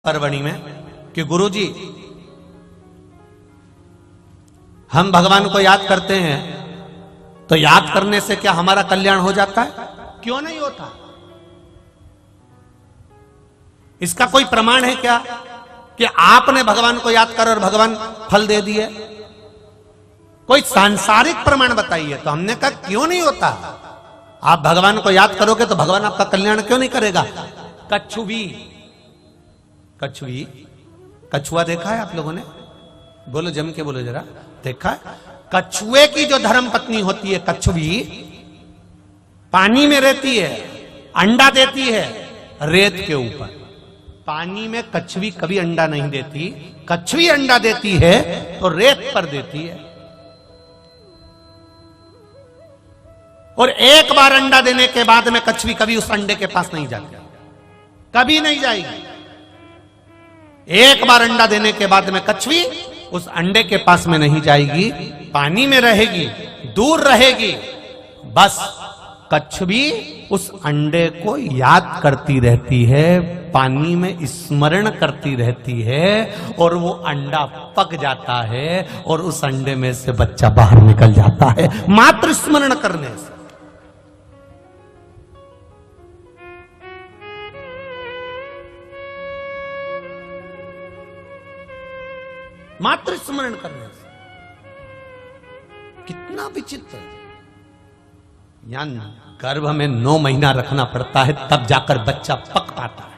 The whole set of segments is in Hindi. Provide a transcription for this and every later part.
परवणी में कि गुरुजी हम भगवान को याद करते हैं तो याद करने से क्या हमारा कल्याण हो जाता है? क्यों नहीं होता? इसका कोई प्रमाण है क्या कि आपने भगवान को याद कर और भगवान फल दे दिए? कोई सांसारिक प्रमाण बताइए। तो हमने कहा क्यों नहीं होता? आप भगवान को याद करोगे तो भगवान आपका कल्याण क्यों नहीं करेगा? कछुआ देखा है आप लोगों ने? बोलो, जम के बोलो जरा। देखा है? कछुए की जो धर्म पत्नी होती है कछुवी, पानी में रहती है, अंडा देती है रेत के ऊपर। पानी में कछुवी कभी अंडा नहीं देती। कछुवी अंडा देती है तो रेत पर देती है। और एक बार अंडा देने के बाद में कछुवी कभी उस अंडे के पास नहीं जाती, कभी नहीं जाएगी। एक बार अंडा देने के बाद में कछुवी उस अंडे के पास में नहीं जाएगी, पानी में रहेगी, दूर रहेगी। बस कछुवी उस अंडे को याद करती रहती है, पानी में स्मरण करती रहती है, और वो अंडा पक जाता है और उस अंडे में से बच्चा बाहर निकल जाता है, मात्र स्मरण करने से। मात्र स्मरण करने से। कितना विचित्र है। यान गर्भ में 9 महीना रखना पड़ता है तब जाकर बच्चा पक पाता है।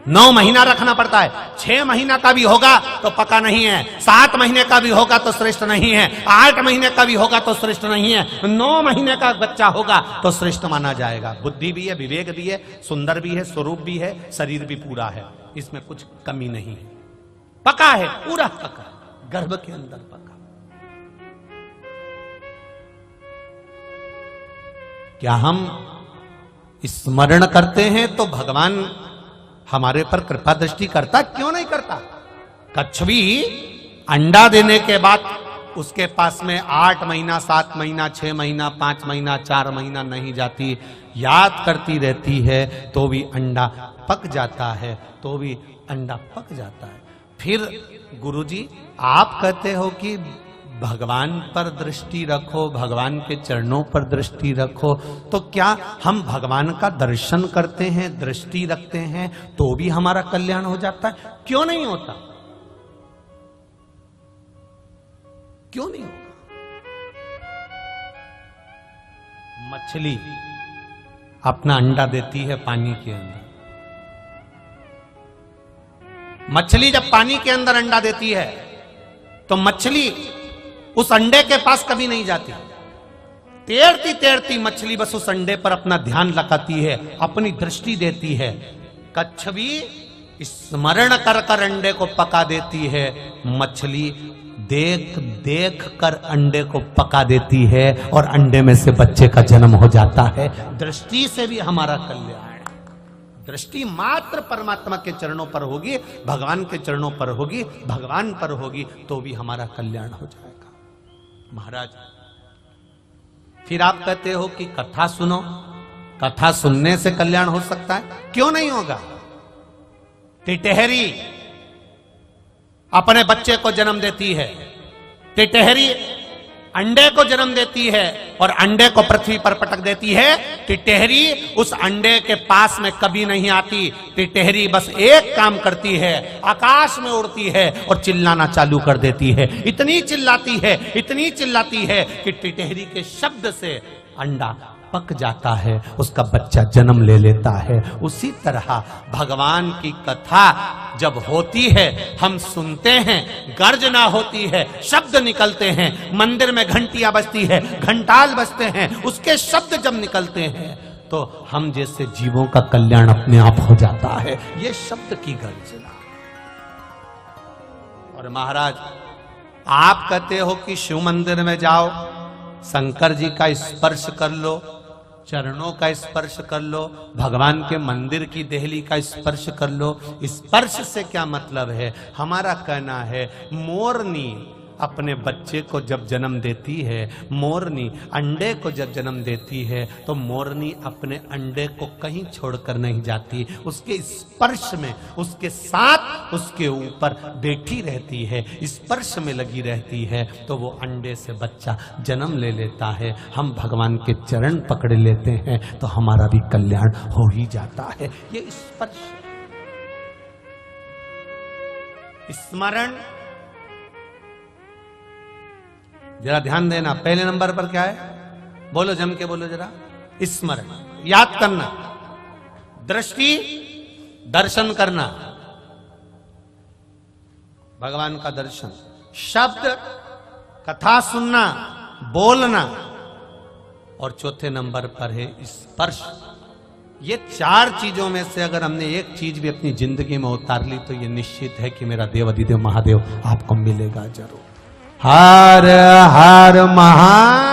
9 महीना रखना पड़ता है। 6 महीना का भी होगा तो पका नहीं है, 7 महीने का भी होगा तो श्रेष्ठ नहीं है, 8 महीने का भी होगा तो श्रेष्ठ नहीं है, 9 महीने का बच्चा होगा तो श्रेष्ठ माना जाएगा। बुद्धि भी है, विवेक भी है, सुंदर भी है, स्वरूप भी है, शरीर भी पूरा है, इसमें कुछ कमी नहीं है। पका है, पूरा पका, गर्भ के अंदर पका। क्या हम स्मरण करते हैं तो भगवान हमारे पर कृपा दृष्टि करता? क्यों नहीं करता? कछुवी अंडा देने के बाद उसके पास में 8 महीना, 7 महीना, 6 महीना, 5 महीना, 4 महीना नहीं जाती, याद करती रहती है तो भी अंडा पक जाता है, तो भी अंडा पक जाता है। फिर गुरुजी आप कहते हो कि भगवान पर दृष्टि रखो, भगवान के चरणों पर दृष्टि रखो, तो क्या हम भगवान का दर्शन करते हैं, दृष्टि रखते हैं तो भी हमारा कल्याण हो जाता है? क्यों नहीं होता? क्यों नहीं होता? मछली अपना अंडा देती है पानी के अंदर। मछली जब पानी के अंदर अंडा देती है तो मछली उस अंडे के पास कभी नहीं जाती। तैरती तैरती मछली बस उस अंडे पर अपना ध्यान लगाती है, अपनी दृष्टि देती है। कछुवी स्मरण कर कर अंडे को पका देती है, मछली देख देख कर अंडे को पका देती है और अंडे में से बच्चे का जन्म हो जाता है। दृष्टि से भी हमारा कल्याण। दृष्टि मात्र परमात्मा के चरणों पर होगी, भगवान के चरणों पर होगी, भगवान पर होगी तो भी हमारा कल्याण हो जाएगा। महाराज फिर आप कहते हो कि कथा सुनो, कथा सुनने से कल्याण हो सकता है? क्यों नहीं होगा? टिटहरी अपने बच्चे को जन्म देती है, टिटहरी अंडे को जन्म देती है और अंडे को पृथ्वी पर पटक देती है। टिटहरी उस अंडे के पास में कभी नहीं आती। टिटहरी बस एक काम करती है, आकाश में उड़ती है और चिल्लाना चालू कर देती है। इतनी चिल्लाती है, इतनी चिल्लाती है कि टिटहरी के शब्द से अंडा पक जाता है, उसका बच्चा जन्म ले लेता है। उसी तरह भगवान की कथा जब होती है, हम सुनते हैं, गर्जना होती है, शब्द निकलते हैं, मंदिर में घंटियां बजती है, घंटाल बजते हैं, उसके शब्द जब निकलते हैं तो हम जैसे जीवों का कल्याण अपने आप हो जाता है। ये शब्द की गर्जना। और महाराज आप कहते हो कि शिव मंदिर में जाओ, शंकर जी का स्पर्श कर लो, चरणों का स्पर्श कर लो, भगवान के मंदिर की देहली का स्पर्श कर लो। स्पर्श से क्या मतलब है? हमारा कहना है मोरनी अपने बच्चे को जब जन्म देती है, मोरनी अंडे को जब जन्म देती है, तो मोरनी अपने अंडे को कहीं छोड़कर नहीं जाती, उसके स्पर्श में, उसके साथ, उसके ऊपर बैठी रहती है, स्पर्श में लगी रहती है, तो वो अंडे से बच्चा जन्म ले लेता है। हम भगवान के चरण पकड़ लेते हैं तो हमारा भी कल्याण हो ही जाता है। ये स्पर्श, स्मरण, जरा ध्यान देना। पहले नंबर पर क्या है? बोलो, जम के बोलो जरा। स्मरण, याद करना। दृष्टि, दर्शन करना, भगवान का दर्शन। शब्द, कथा सुनना, बोलना। और चौथे नंबर पर है स्पर्श। ये चार चीजों में से अगर हमने एक चीज भी अपनी जिंदगी में उतार ली तो ये निश्चित है कि मेरा देवाधिदेव महादेव आपको मिलेगा जरूर। हर हर महा